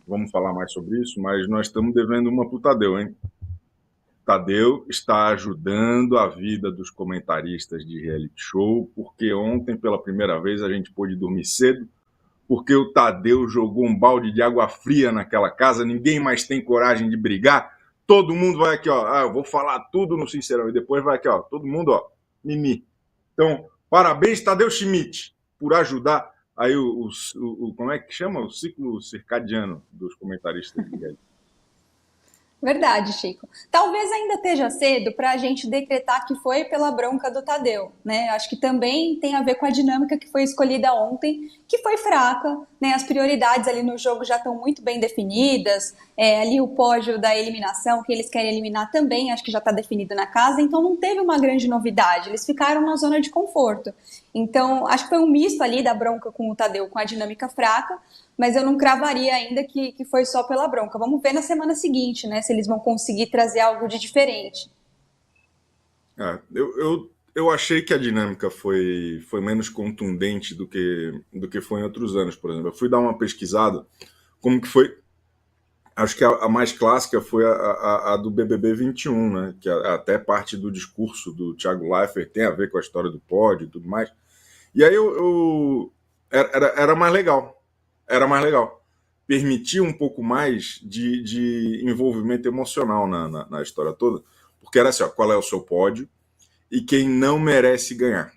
vamos falar mais sobre isso, mas nós estamos devendo uma pro Tadeu, hein? Tadeu está ajudando a vida dos comentaristas de reality show, porque ontem, pela primeira vez, a gente pôde dormir cedo, porque o Tadeu jogou um balde de água fria naquela casa, ninguém mais tem coragem de brigar, todo mundo vai aqui, ó, eu vou falar tudo no Sincerão, e depois vai aqui, ó, todo mundo, ó, mimi. Então, parabéns, Tadeu Schmidt, por ajudar aí como é que chama? O ciclo circadiano dos comentaristas de reality. Verdade, Chico. Talvez ainda esteja cedo para a gente decretar que foi pela bronca do Tadeu, né? Acho que também tem a ver com a dinâmica que foi escolhida ontem, que foi fraca, né? As prioridades ali no jogo já estão muito bem definidas, ali o pódio da eliminação, que eles querem eliminar também, acho que já está definido na casa, então não teve uma grande novidade, eles ficaram na zona de conforto. Então, acho que foi um misto ali da bronca com o Tadeu, com a dinâmica fraca, mas eu não cravaria ainda que foi só pela bronca. Vamos ver na semana seguinte, né, se eles vão conseguir trazer algo de diferente. Eu achei que a dinâmica foi menos contundente do que foi em outros anos, por exemplo. Eu fui dar uma pesquisada, como que foi. Acho que a mais clássica foi a do BBB 21, né? Que até parte do discurso do Thiago Leifert tem a ver com a história do pódio e tudo mais. E aí era mais legal. Era mais legal. Permitia um pouco mais de envolvimento emocional na história toda, porque era assim, ó, qual é o seu pódio e quem não merece ganhar.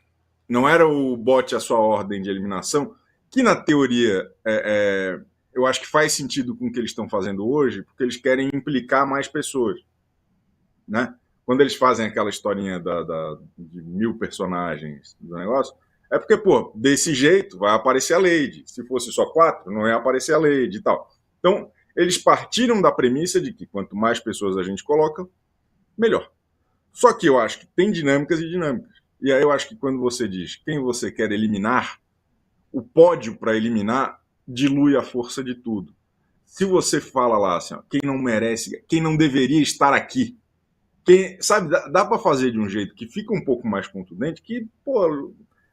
Não era o bote a sua ordem de eliminação, que na teoria eu acho que faz sentido com o que eles estão fazendo hoje, porque eles querem implicar mais pessoas, né? Quando eles fazem aquela historinha de 1000 personagens do negócio, é porque, pô, desse jeito vai aparecer a Lady. Se fosse só 4, não ia aparecer a Lady e tal. Então, eles partiram da premissa de que quanto mais pessoas a gente coloca, melhor. Só que eu acho que tem dinâmicas e dinâmicas. E aí eu acho que quando você diz quem você quer eliminar, o pódio para eliminar dilui a força de tudo. Se você fala lá assim, ó, quem não merece, quem não deveria estar aqui, sabe, dá para fazer de um jeito que fica um pouco mais contundente, que, pô,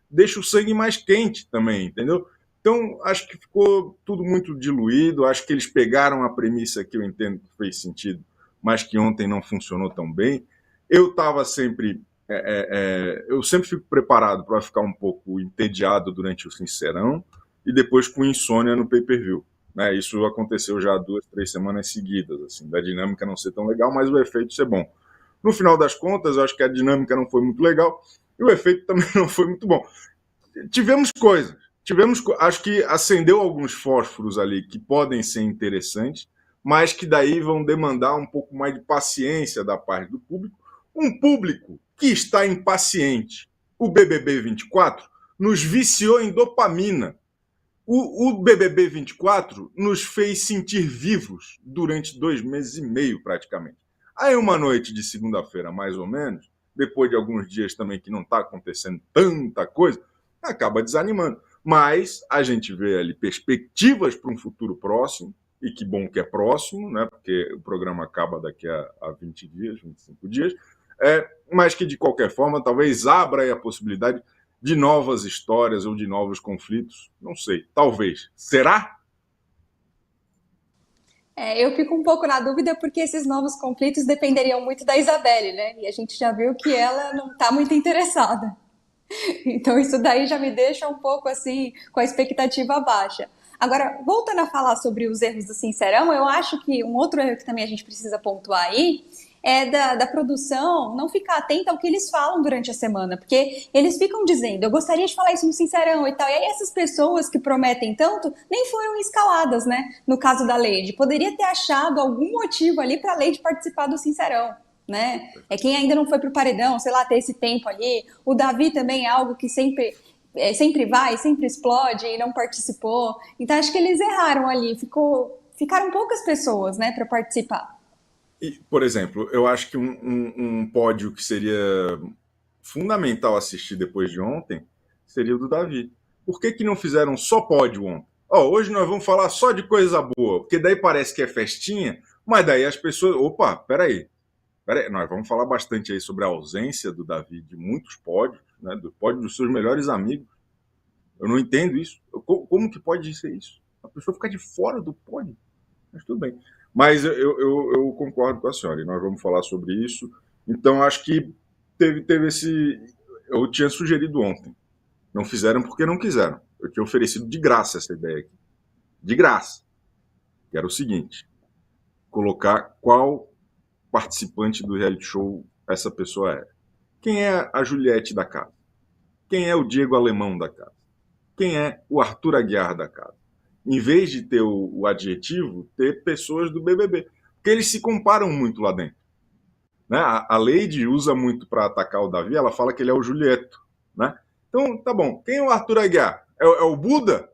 deixa o sangue mais quente também, entendeu? Então, acho que ficou tudo muito diluído, acho que eles pegaram a premissa que eu entendo que fez sentido, mas que ontem não funcionou tão bem. Eu estava sempre... eu sempre fico preparado para ficar um pouco entediado durante o Sincerão e depois com insônia no pay-per-view. Né? Isso aconteceu já 2, 3 semanas seguidas, assim, da dinâmica não ser tão legal, mas o efeito ser bom. No final das contas, eu acho que a dinâmica não foi muito legal e o efeito também não foi muito bom. Tivemos coisas. Acho que acendeu alguns fósforos ali que podem ser interessantes, mas que daí vão demandar um pouco mais de paciência da parte do público. Um público que está impaciente. O BBB 24 nos viciou em dopamina. O BBB 24 nos fez sentir vivos durante 2 meses e meio, praticamente. Aí uma noite de segunda-feira, mais ou menos, depois de alguns dias também que não está acontecendo tanta coisa, acaba desanimando. Mas a gente vê ali perspectivas para um futuro próximo, e que bom que é próximo, né? Porque o programa acaba daqui a 20 dias, 25 dias, mas que de qualquer forma talvez abra aí a possibilidade de novas histórias ou de novos conflitos. Não sei, talvez. Será? Eu fico um pouco na dúvida porque esses novos conflitos dependeriam muito da Isabelle, né? E a gente já viu que ela não está muito interessada. Então isso daí já me deixa um pouco assim, com a expectativa baixa. Agora, voltando a falar sobre os erros do Sincerão, eu acho que um outro erro que também a gente precisa pontuar aí é da produção não ficar atenta ao que eles falam durante a semana, porque eles ficam dizendo, eu gostaria de falar isso no Sincerão e tal, e aí essas pessoas que prometem tanto nem foram escaladas, né? No caso da Lady, poderia ter achado algum motivo ali para a Lady participar do Sincerão. Né? É quem ainda não foi pro paredão, sei lá, ter esse tempo ali. O Davi também é algo que sempre vai, sempre explode e não participou. Então acho que eles erraram ali. Ficaram poucas pessoas, né, para participar. E, por exemplo, eu acho que um pódio que seria fundamental assistir depois de ontem seria o do Davi. Por que não fizeram só pódio ontem? Hoje nós vamos falar só de coisa boa, porque daí parece que é festinha, mas daí as pessoas. Opa, peraí. Nós vamos falar bastante aí sobre a ausência do Davi de muitos pódios, né, do pódio dos seus melhores amigos. Eu não entendo isso. Como que pode ser isso? A pessoa ficar de fora do pódio, mas tudo bem. Mas eu concordo com a senhora, e nós vamos falar sobre isso. Então, acho que teve esse... Eu tinha sugerido ontem. Não fizeram porque não quiseram. Eu tinha oferecido de graça essa ideia aqui. De graça. Que era o seguinte: colocar qual participante do reality show essa pessoa era. Quem é a Juliette da casa? Quem é o Diego Alemão da casa? Quem é o Arthur Aguiar da casa? Em vez de ter o adjetivo, ter pessoas do BBB. Porque eles se comparam muito lá dentro. Né? A Lady usa muito para atacar o Davi, ela fala que ele é o Julieto. Né? Então, tá bom. Quem é o Arthur Aguiar? É o Buda?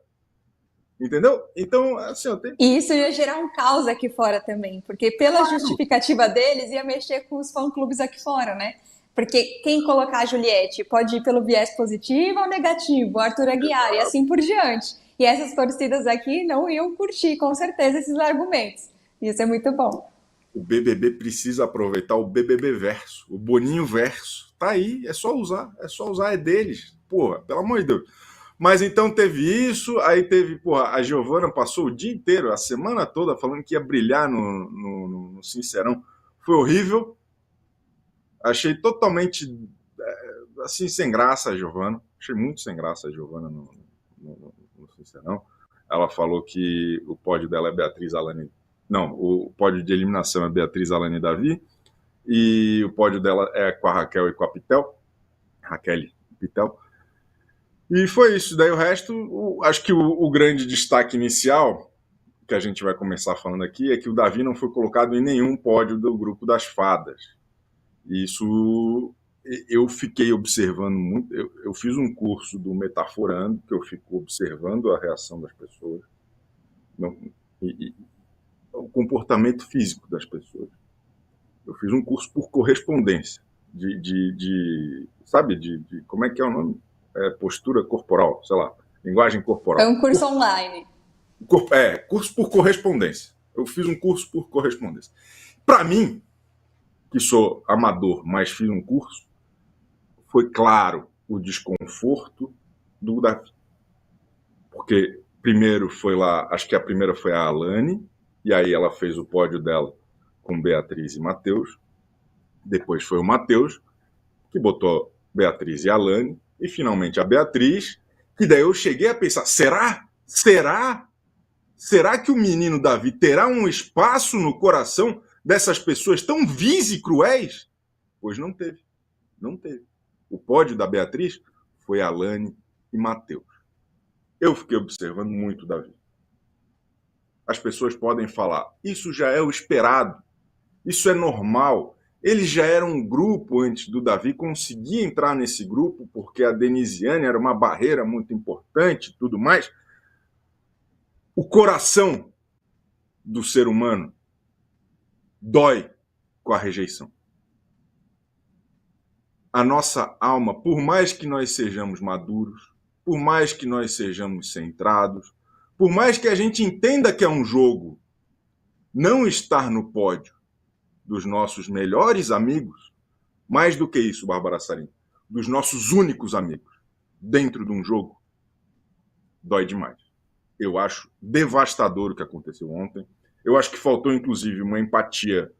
Entendeu? Então, assim, eu tenho... E isso ia gerar um caos aqui fora também, porque pela justificativa deles ia mexer com os fã-clubes aqui fora, né? Porque quem colocar a Juliette pode ir pelo viés positivo ou negativo, o Arthur Aguiar e assim por diante. E essas torcidas aqui não iam curtir, com certeza, esses argumentos. Isso é muito bom. O BBB precisa aproveitar o BBB verso, o Boninho verso. Tá aí, é só usar, é deles. Porra, pelo amor de Deus. Mas então teve isso, aí teve, porra, a Giovana passou o dia inteiro, a semana toda, falando que ia brilhar no Sincerão. Foi horrível. Achei totalmente, assim, sem graça a Giovana. Achei muito sem graça a Giovana no Sincerão. Ela falou que o pódio dela é Beatriz, Alane... Não, o pódio de eliminação é Beatriz, Alane e Davi. E o pódio dela é com a Raquel e com a Pitel. Raquel e Pitel. E foi isso. Daí o resto, acho que o grande destaque inicial, que a gente vai começar falando aqui, é que o Davi não foi colocado em nenhum pódio do grupo das fadas. Isso eu fiquei observando muito. Eu fiz um curso do Metaforando, que eu fico observando a reação das pessoas, e o comportamento físico das pessoas. Eu fiz um curso por correspondência, sabe, como é que é o nome? Postura corporal, sei lá, linguagem corporal. É um curso online. Curso por correspondência. Eu fiz um curso por correspondência. Para mim, que sou amador, mas fiz um curso, foi claro o desconforto do Davi. Porque primeiro foi lá, acho que a primeira foi a Alane, e aí ela fez o pódio dela com Beatriz e Matheus. Depois foi o Matheus, que botou Beatriz e Alane, e finalmente a Beatriz, que daí eu cheguei a pensar, será que o menino Davi terá um espaço no coração dessas pessoas tão vis e cruéis? Pois não teve. Não teve. O pódio da Beatriz foi Alane e Matheus. Eu fiquei observando muito Davi. As pessoas podem falar, isso já é o esperado, isso é normal. Eles já eram um grupo antes do Davi conseguir entrar nesse grupo, porque a Denisiane era uma barreira muito importante e tudo mais. O coração do ser humano dói com a rejeição. A nossa alma, por mais que nós sejamos maduros, por mais que nós sejamos centrados, por mais que a gente entenda que é um jogo, não estar no pódio dos nossos melhores amigos, mais do que isso, Bárbara Sarim, dos nossos únicos amigos, dentro de um jogo, dói demais. Eu acho devastador o que aconteceu ontem. Eu acho que faltou, inclusive, uma empatia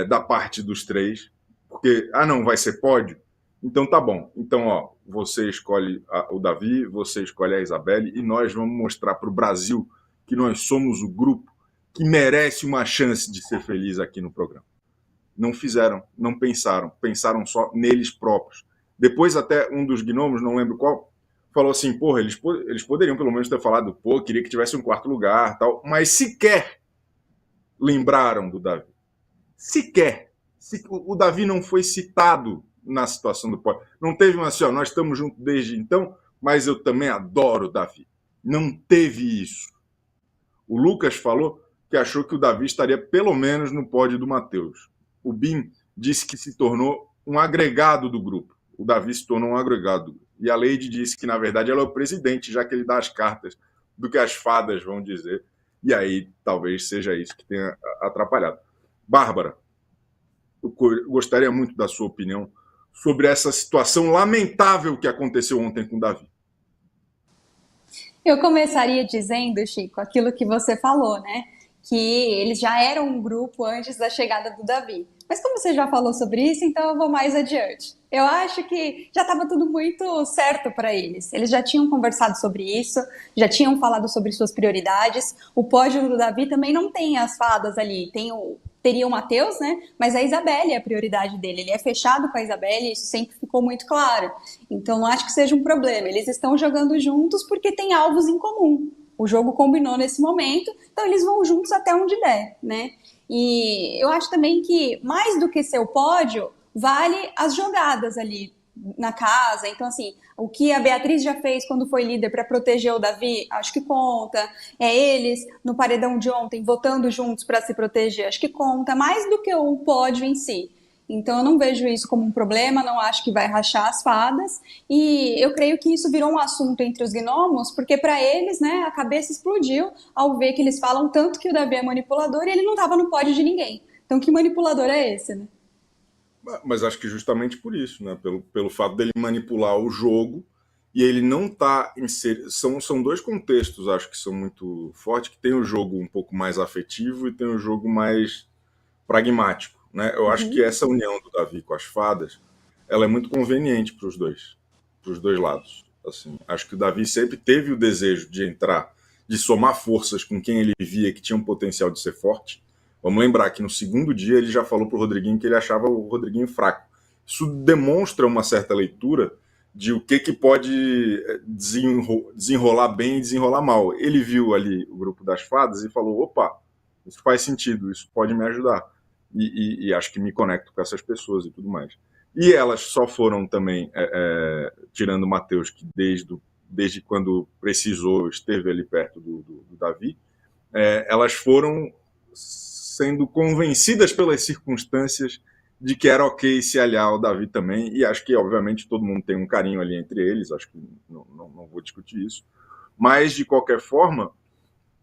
da parte dos três, porque, não, vai ser pódio? Então tá bom. Então, você escolhe o Davi, você escolhe a Isabelle, e nós vamos mostrar para o Brasil que nós somos o grupo que merece uma chance de ser feliz aqui no programa. Não fizeram, não pensaram só neles próprios. Depois até um dos gnomos, não lembro qual, falou assim, porra, eles poderiam pelo menos ter falado, queria que tivesse um quarto lugar, tal, mas sequer lembraram do Davi. Sequer. O Davi não foi citado na situação do pódio. Não teve uma assim, nós estamos juntos desde então, mas eu também adoro o Davi. Não teve isso. O Lucas falou que achou que o Davi estaria pelo menos no pódio do Matheus. O Bim disse que se tornou um agregado do grupo. O Davi se tornou um agregado do grupo. E a Lady disse que, na verdade, ela é o presidente, já que ele dá as cartas do que as fadas vão dizer. E aí, talvez seja isso que tenha atrapalhado. Bárbara, eu gostaria muito da sua opinião sobre essa situação lamentável que aconteceu ontem com o Davi. Eu começaria dizendo, Chico, aquilo que você falou, né? Que eles já eram um grupo antes da chegada do Davi. Mas como você já falou sobre isso, então eu vou mais adiante. Eu acho que já estava tudo muito certo para eles. Eles já tinham conversado sobre isso, já tinham falado sobre suas prioridades. O pódio do Davi também não tem as fadas ali, teria o Mateus, né? Mas a Isabelle é a prioridade dele. Ele é fechado com a Isabelle, isso sempre ficou muito claro. Então não acho que seja um problema. Eles estão jogando juntos porque têm alvos em comum. O jogo combinou nesse momento, então eles vão juntos até onde der, né? E eu acho também que mais do que ser o pódio, vale as jogadas ali na casa. Então, assim, o que a Beatriz já fez quando foi líder para proteger o Davi, acho que conta. É eles no paredão de ontem votando juntos para se proteger, acho que conta mais do que o pódio em si. Então eu não vejo isso como um problema, não acho que vai rachar as fadas. E eu creio que isso virou um assunto entre os gnomos, porque para eles, né, a cabeça explodiu ao ver que eles falam tanto que o Davi é manipulador e ele não estava no pódio de ninguém. Então que manipulador é esse, né? Mas acho que justamente por isso, né? Pelo fato dele manipular o jogo e ele não tá inserido. São dois contextos, acho que são muito fortes, que tem o jogo um pouco mais afetivo e tem o jogo mais pragmático, né? Eu acho que Uhum. essa união do Davi com as fadas, ela é muito conveniente para os dois lados. Assim, acho que o Davi sempre teve o desejo de entrar, de somar forças com quem ele via que tinha um potencial de ser forte. Vamos lembrar que no segundo dia ele já falou para o Rodriguinho que ele achava o Rodriguinho fraco. Isso demonstra uma certa leitura de o que pode desenrolar bem e desenrolar mal. Ele viu ali o grupo das fadas e falou: opa, isso faz sentido, isso pode me ajudar. E acho que me conecto com essas pessoas e tudo mais. E elas só foram também, tirando o Matheus, que desde quando precisou esteve ali perto do Davi, elas foram sendo convencidas pelas circunstâncias de que era ok se aliar ao Davi também, e acho que, obviamente, todo mundo tem um carinho ali entre eles, acho que não vou discutir isso, mas, de qualquer forma,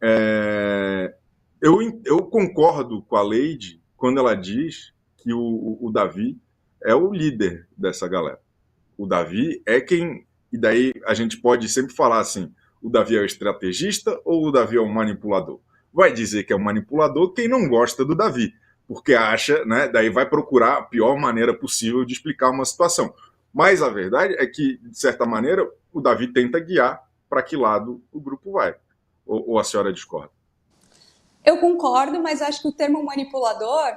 é, eu concordo com a Lady quando ela diz que o Davi é o líder dessa galera. O Davi é quem. E daí a gente pode sempre falar assim: o Davi é o estrategista ou o Davi é o manipulador? Vai dizer que é o manipulador quem não gosta do Davi, porque acha, né? Daí vai procurar a pior maneira possível de explicar uma situação. Mas a verdade é que, de certa maneira, o Davi tenta guiar para que lado o grupo vai. Ou a senhora discorda? Eu concordo, mas acho que o termo manipulador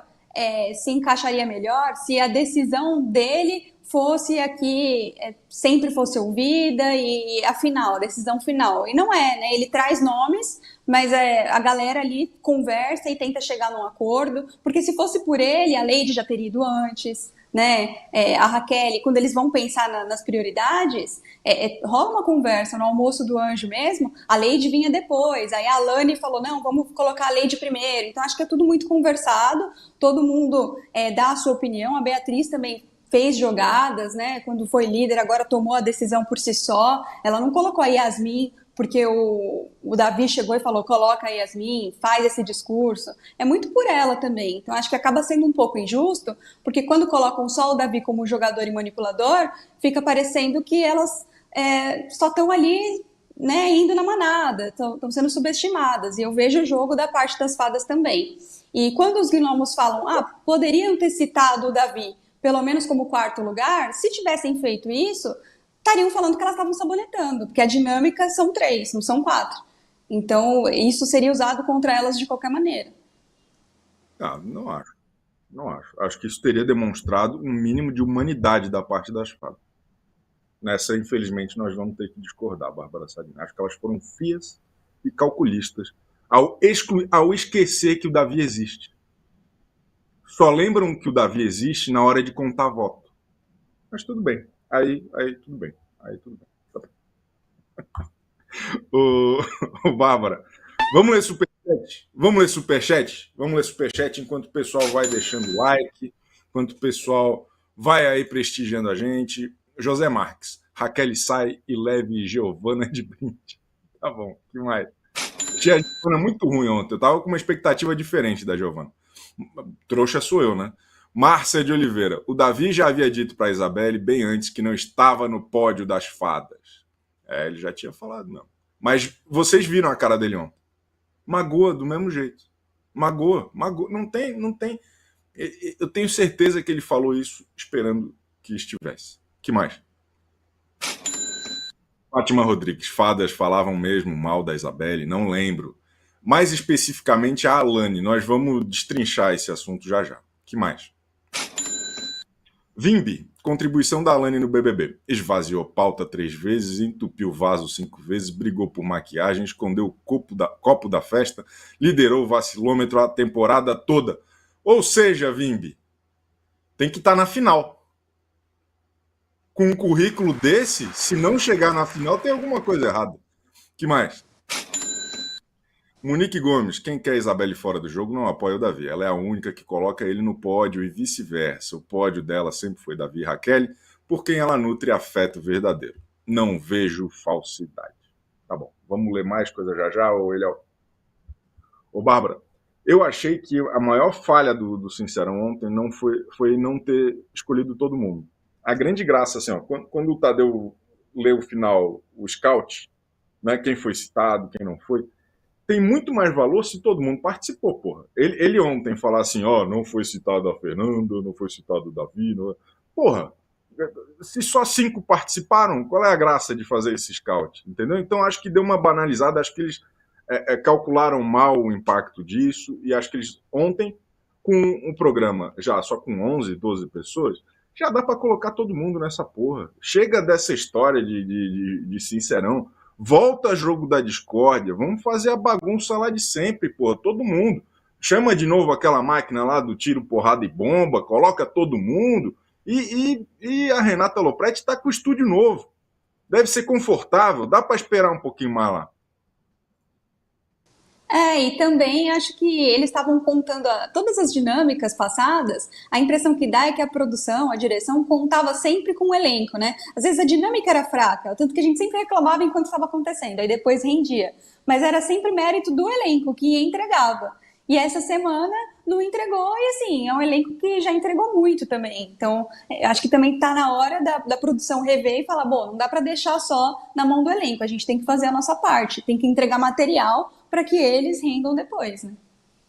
se encaixaria melhor se a decisão dele fosse aqui, sempre fosse ouvida e a final, a decisão final. E não é, né? Ele traz nomes, mas a galera ali conversa e tenta chegar num acordo, porque se fosse por ele, a Lady já teria ido antes, né? A Raquel, quando eles vão pensar nas prioridades, rola uma conversa no almoço do anjo mesmo, a Lady vinha depois, aí a Lani falou, não, vamos colocar a Lady primeiro, então acho que é tudo muito conversado, todo mundo dá a sua opinião, a Beatriz também fez jogadas, né, quando foi líder, agora tomou a decisão por si só, ela não colocou a Yasmin porque o Davi chegou e falou, coloca a Yasmin, faz esse discurso. É muito por ela também. Então, acho que acaba sendo um pouco injusto, porque quando colocam só o Davi como jogador e manipulador, fica parecendo que elas só estão ali, né, indo na manada, estão sendo subestimadas. E eu vejo o jogo da parte das fadas também. E quando os gnomos falam, poderiam ter citado o Davi, pelo menos como quarto lugar, se tivessem feito isso, estariam falando que elas estavam sabonetando, porque a dinâmica são 3, não são 4. Então, isso seria usado contra elas de qualquer maneira. Não acho. Não acho. Acho que isso teria demonstrado um mínimo de humanidade da parte das fadas. Nessa, infelizmente, nós vamos ter que discordar, Bárbara Sadina. Acho que elas foram frias e calculistas ao esquecer que o Davi existe. Só lembram que o Davi existe na hora de contar voto. Mas tudo bem. Aí tudo bem. Aí tudo bem. Tá bem. Bárbara, vamos ler superchat? Vamos ler superchat? Vamos ler superchat enquanto o pessoal vai deixando like, enquanto o pessoal vai aí prestigiando a gente. José Marques, Raquel sai e leve Giovana de brinde. Tá bom, que mais? Tinha a Giovana muito ruim ontem. Eu tava com uma expectativa diferente da Giovana. Trouxa sou eu, né? Márcia de Oliveira. O Davi já havia dito para Isabelle bem antes que não estava no pódio das fadas. Ele já tinha falado, não. Mas vocês viram a cara dele ontem. Magoa do mesmo jeito. Magoa. Não tem, não tem. Eu tenho certeza que ele falou isso esperando que estivesse. Que mais? Fátima Rodrigues. Fadas falavam mesmo mal da Isabelle? Não lembro. Mais especificamente a Alane. Nós vamos destrinchar esse assunto já já. Que mais? Vimbi. Contribuição da Alane no BBB. Esvaziou pauta 3 vezes, entupiu vaso 5 vezes, brigou por maquiagem, escondeu o copo da festa, liderou o vacilômetro a temporada toda. Ou seja, Vimbi, tem que estar na final. Com um currículo desse, se não chegar na final, tem alguma coisa errada. Que mais? Monique Gomes, quem quer Isabelle fora do jogo não apoia o Davi. Ela é a única que coloca ele no pódio e vice-versa. O pódio dela sempre foi Davi e Raquel, por quem ela nutre afeto verdadeiro. Não vejo falsidade. Tá bom, vamos ler mais coisa já já, ou ele é... Ô, Bárbara, eu achei que a maior falha do Sincerão ontem foi não ter escolhido todo mundo. A grande graça, assim, ó, quando o Tadeu leu o final, o scout, né, quem foi citado, quem não foi, tem muito mais valor se todo mundo participou, porra. Ele ontem falar assim, ó, não foi citado a Fernanda, não foi citado o Davi, não... Porra, se só 5 participaram, qual é a graça de fazer esse scout, entendeu? Então acho que deu uma banalizada, acho que eles calcularam mal o impacto disso, e acho que eles ontem, com um programa já só com 11, 12 pessoas, já dá pra colocar todo mundo nessa porra. Chega dessa história de Sincerão, volta jogo da discórdia, vamos fazer a bagunça lá de sempre, porra, todo mundo. Chama de novo aquela máquina lá do tiro, porrada e bomba, coloca todo mundo, e a Renata Lopretti está com o estúdio novo. Deve ser confortável, dá para esperar um pouquinho mais lá. E também acho que eles estavam contando todas as dinâmicas passadas, a impressão que dá é que a produção, a direção, contava sempre com o elenco, né? Às vezes a dinâmica era fraca, tanto que a gente sempre reclamava enquanto estava acontecendo, aí depois rendia. Mas era sempre mérito do elenco que entregava. E essa semana não entregou, e assim, é um elenco que já entregou muito também. Então, acho que também está na hora da produção rever e falar, bom, não dá para deixar só na mão do elenco, a gente tem que fazer a nossa parte, tem que entregar material para que eles rendam depois, né?